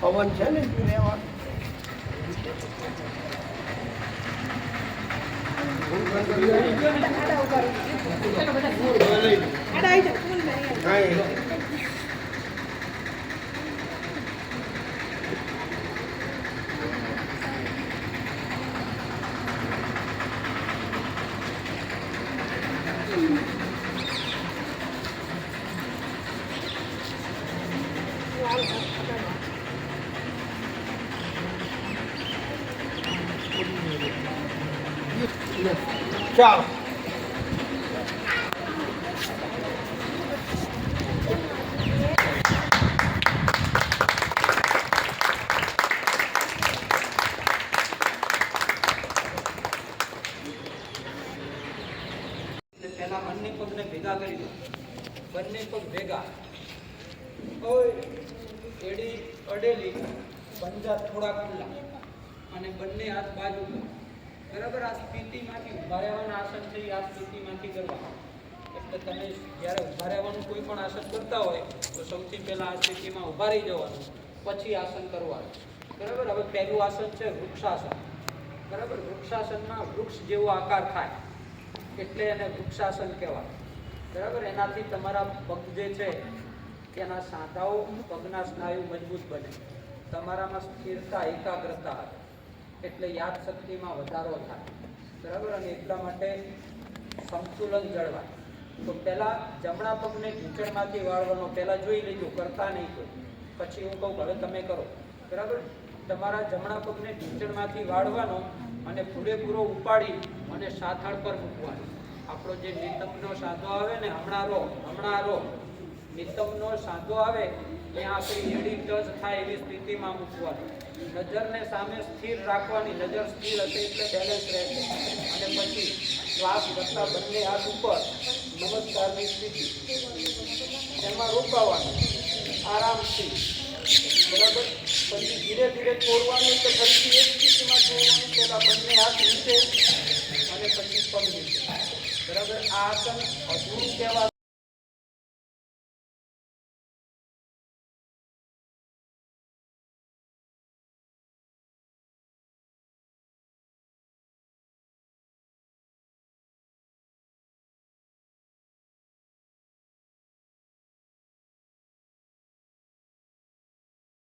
પવન છે ને ચાલો પેલા બંને પગને ભેગા કરી દો. બંને પગ ભેગા, એડી અડેલી, પંજા થોડા ખુલ્લા અને બંને હાથ બાજુ પર. બરાબર. આ સ્થિતિમાંથી ઉભા રહેવાના આસન છે એ આ સ્થિતિમાંથી કરવા. એટલે તમે જ્યારે ઉભા રહેવાનું કોઈ પણ આસન કરતા હોય તો સૌથી પહેલા આ સ્થિતિમાં ઉભા રહી જવાનું, પછી આસન કરવાનું. બરાબર. હવે પહેલું આસન છે વૃક્ષાસન. બરાબર. વૃક્ષાસનમાં વૃક્ષ જેવો આકાર થાય એટલે એને વૃક્ષાસન કહેવાય. બરાબર. એનાથી તમારા પગ જે છે તેના સાંધાઓ, પગના સ્નાયુ મજબૂત બને, તમારામાં સ્થિરતા, એકાગ્રતા આવે, એટલે યાદ શક્તિમાં વધારો થાય. બરાબર. અને એટલા માટે સંતુલન જળવાય. તો પહેલા જમણા પગને ઢીંચણમાંથી વાળવાનો પહેલા જોઈ લેજો, કરતા નહીં કોઈ. પછી હું કહું હવે તમે કરો. બરાબર. તમારા જમણા પગને ઢીંચણમાંથી વાળવાનો અને પૂરેપૂરો ઉપાડી અને સાથળ પર મૂકવાનો. આપણો જે નિતંબનો સાંધો આવે ને, હમણાં રો નિતંબનો સાંધો આવે ત્યાં આપણી એડી ટચ થાય એવી સ્થિતિમાં મૂકવાની. નજરને સામે સ્થિર રાખવાની. નજર સ્થિર હશે એટલે બેલેન્સ રહેશે. અને પછી શ્વાસ કરતા બંને હાથ ઉપર, નમસ્કારની સ્થિતિ, એમાં રોકાવાનું આરામથી. બરાબર. પછી ધીરે ધીરે છોડવાનું. તો ફરીથી એક સ્થિતિમાં છોડવાનું. પહેલાં બંને હાથ નીચે અને પછી પગ નીચે. બરાબર. આ આસન અધૂરું કહેવાતું